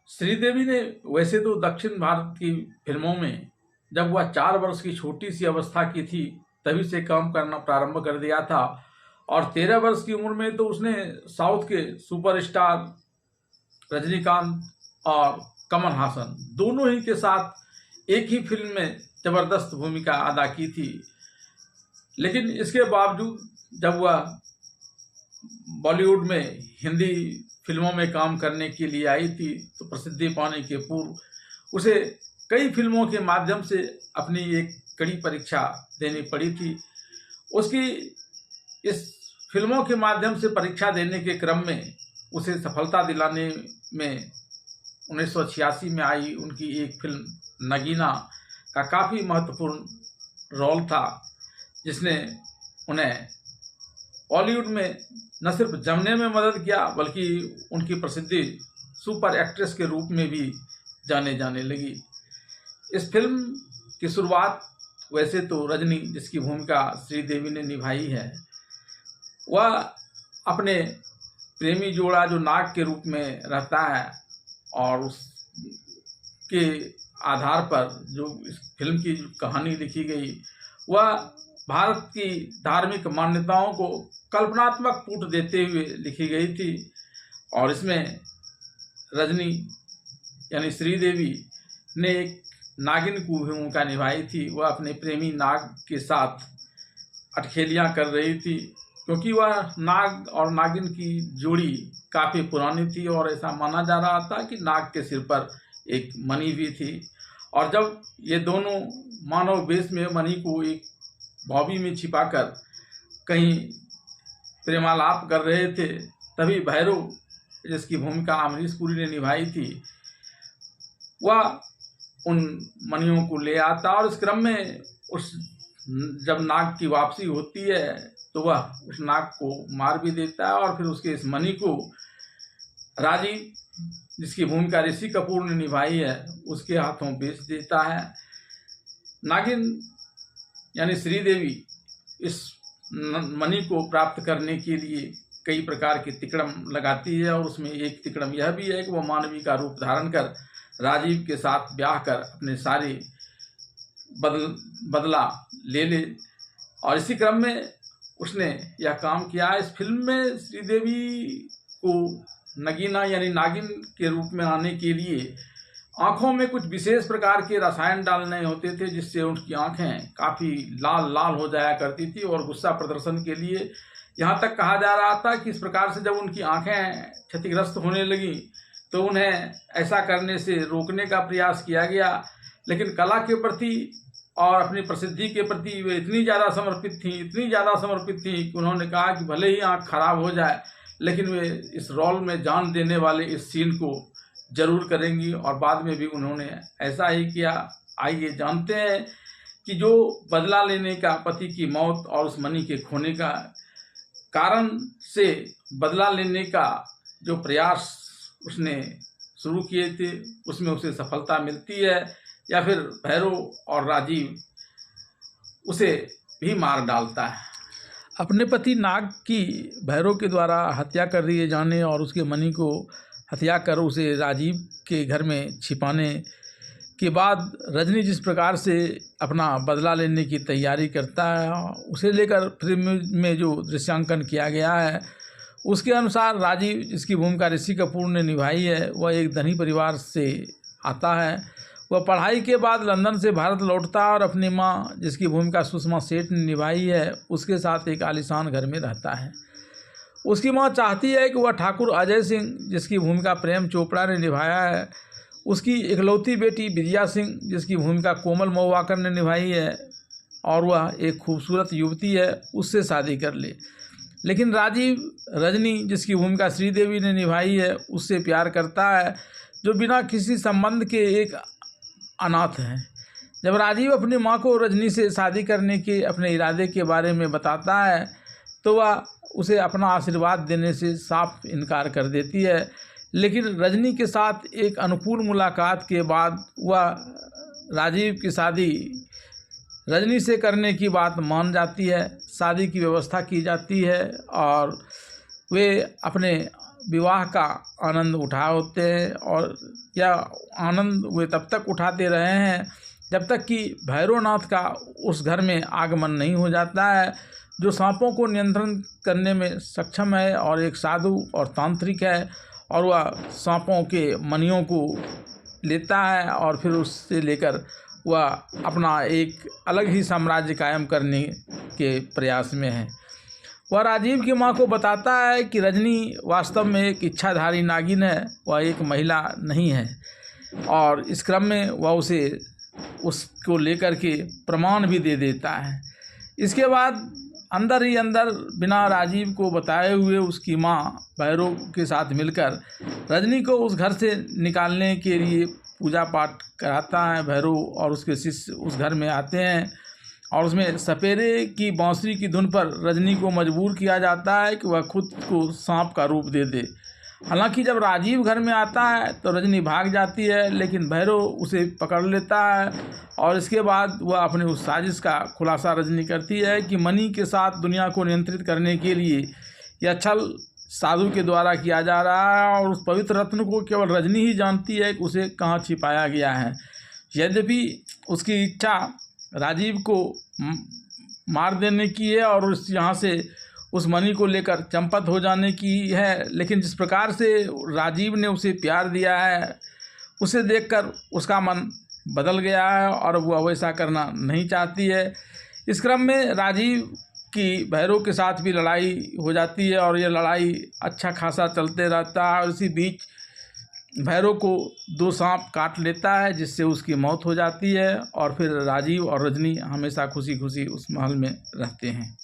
श्रीदेवी ने वैसे तो दक्षिण भारत की फिल्मों में जब वह 4 वर्ष की छोटी सी अवस्था की थी तभी से काम करना प्रारंभ कर दिया था, और 13 वर्ष की उम्र में तो उसने साउथ के सुपरस्टार रजनीकांत और कमल हासन दोनों ही के साथ एक ही फिल्म में जबरदस्त भूमिका अदा की थी। लेकिन इसके बावजूद जब वह बॉलीवुड में हिंदी फिल्मों में काम करने के लिए आई थी तो प्रसिद्धि पाने के पूर्व उसे कई फिल्मों के माध्यम से अपनी एक कड़ी परीक्षा देनी पड़ी थी। उसकी इस फिल्मों के माध्यम से परीक्षा देने के क्रम में उसे सफलता दिलाने में 1986 में आई उनकी एक फिल्म नगीना का काफ़ी महत्वपूर्ण रोल था, जिसने उन्हें बॉलीवुड में न सिर्फ जमने में मदद किया बल्कि उनकी प्रसिद्धि सुपर एक्ट्रेस के रूप में भी जाने जाने लगी। इस फिल्म की शुरुआत वैसे तो रजनी, जिसकी भूमिका श्रीदेवी ने निभाई है, वह अपने प्रेमी जोड़ा जो नाग के रूप में रहता है और उसके आधार पर जो इस फिल्म की कहानी लिखी गई वह भारत की धार्मिक मान्यताओं को कल्पनात्मक पुट देते हुए लिखी गई थी। और इसमें रजनी यानी श्रीदेवी ने एक नागिन की भूमिका निभाई थी। वह अपने प्रेमी नाग के साथ अटखेलियाँ कर रही थी, क्योंकि वह नाग और नागिन की जोड़ी काफ़ी पुरानी थी और ऐसा माना जा रहा था कि नाग के सिर पर एक मणि भी थी। और जब ये दोनों मानव वेश में मणि को एक बॉबी में छिपाकर कहीं प्रेमालाप कर रहे थे, तभी भैरव, जिसकी भूमिका अमरीश पुरी ने निभाई थी, वह उन मणियों को ले आता और इस क्रम में उस जब नाग की वापसी होती है तो वह उस नाग को मार भी देता है और फिर उसके इस मणि को राजीव, जिसकी भूमिका ऋषि कपूर ने निभाई है, उसके हाथों बेच देता है। नागिन यानी श्रीदेवी इस मणि को प्राप्त करने के लिए कई प्रकार के तिकड़म लगाती है और उसमें एक तिकड़म यह भी है कि वह मानवी का रूप धारण कर राजीव के साथ ब्याह कर अपने सारे बदला ले ले। और इसी क्रम में उसने यह काम किया। इस फिल्म में श्रीदेवी को नगीना यानी नागिन के रूप में आने के लिए आँखों में कुछ विशेष प्रकार के रसायन डालने होते थे, जिससे उनकी आँखें काफ़ी लाल लाल हो जाया करती थी और गुस्सा प्रदर्शन के लिए यहाँ तक कहा जा रहा था कि इस प्रकार से जब उनकी आँखें क्षतिग्रस्त होने लगी तो उन्हें ऐसा करने से रोकने का प्रयास किया गया। लेकिन कला के प्रति और अपनी प्रसिद्धि के प्रति वे इतनी ज़्यादा समर्पित थी कि उन्होंने कहा कि भले ही आँख खराब हो जाए लेकिन वे इस रोल में जान देने वाले इस सीन को जरूर करेंगी, और बाद में भी उन्होंने ऐसा ही किया। आइए जानते हैं कि जो बदला लेने का, पति की मौत और उस मणि के खोने का कारण से बदला लेने का जो प्रयास उसने शुरू किए थे उसमें उसे सफलता मिलती है या फिर भैरव और राजीव उसे भी मार डालता है। अपने पति नाग की भैरव के द्वारा हत्या कर दिए जाने और उसके मणि को हत्या कर उसे राजीव के घर में छिपाने के बाद रजनी जिस प्रकार से अपना बदला लेने की तैयारी करता है, उसे लेकर फिल्म में जो दृश्यांकन किया गया है उसके अनुसार राजीव, जिसकी भूमिका ऋषि कपूर ने निभाई है, वह एक धनी परिवार से आता है। वह पढ़ाई के बाद लंदन से भारत लौटता है और अपनी माँ, जिसकी भूमिका सुषमा सेठ ने निभाई है, उसके साथ एक आलीशान घर में रहता है। उसकी माँ चाहती है कि वह ठाकुर अजय सिंह, जिसकी भूमिका प्रेम चोपड़ा ने निभाया है, उसकी इकलौती बेटी विजया सिंह, जिसकी भूमिका कोमल महुआकर ने निभाई है और वह एक खूबसूरत युवती है, उससे शादी कर ले। लेकिन राजीव रजनी, जिसकी भूमिका श्रीदेवी ने निभाई है, उससे प्यार करता है, जो बिना किसी संबंध के एक अनाथ है। जब राजीव अपनी माँ को रजनी से शादी करने के अपने इरादे के बारे में बताता है तो वह उसे अपना आशीर्वाद देने से साफ इनकार कर देती है। लेकिन रजनी के साथ एक अनुकूल मुलाकात के बाद वह राजीव की शादी रजनी से करने की बात मान जाती है। शादी की व्यवस्था की जाती है और वे अपने विवाह का आनंद उठाए होते हैं, और यह आनंद वे तब तक उठाते रहे हैं जब तक कि भैरवनाथ का उस घर में आगमन नहीं हो जाता है, जो सांपों को नियंत्रण करने में सक्षम है और एक साधु और तांत्रिक है, और वह सांपों के मणियों को लेता है और फिर उससे लेकर वह अपना एक अलग ही साम्राज्य कायम करने के प्रयास में है। वह राजीव की माँ को बताता है कि रजनी वास्तव में एक इच्छाधारी नागिन है, वह एक महिला नहीं है, और इस क्रम में वह उसको लेकर के प्रमाण भी दे देता है। इसके बाद अंदर ही अंदर बिना राजीव को बताए हुए उसकी माँ भैरव के साथ मिलकर रजनी को उस घर से निकालने के लिए पूजा पाठ कराता है भैरव, और उसके शिष्य उस घर में आते हैं और उसमें सपेरे की बांसुरी की धुन पर रजनी को मजबूर किया जाता है कि वह खुद को सांप का रूप दे दे। हालांकि जब राजीव घर में आता है तो रजनी भाग जाती है, लेकिन भैरव उसे पकड़ लेता है, और इसके बाद वह अपने उस साजिश का खुलासा रजनी करती है कि मणि के साथ दुनिया को नियंत्रित करने के लिए यह छल साधु के द्वारा किया जा रहा है, और उस पवित्र रत्न को केवल रजनी ही जानती है कि उसे कहाँ छिपाया गया है। यद्यपि उसकी इच्छा राजीव को मार देने की है और यहाँ से उस मणि को लेकर चंपत हो जाने की है, लेकिन जिस प्रकार से राजीव ने उसे प्यार दिया है उसे देखकर उसका मन बदल गया है और वह वैसा करना नहीं चाहती है। इस क्रम में राजीव की भैरव के साथ भी लड़ाई हो जाती है, और यह लड़ाई अच्छा खासा चलते रहता है, और इसी बीच भैरव को 2 सांप काट लेता है, जिससे उसकी मौत हो जाती है, और फिर राजीव और रजनी हमेशा खुशी खुशी उस महल में रहते हैं।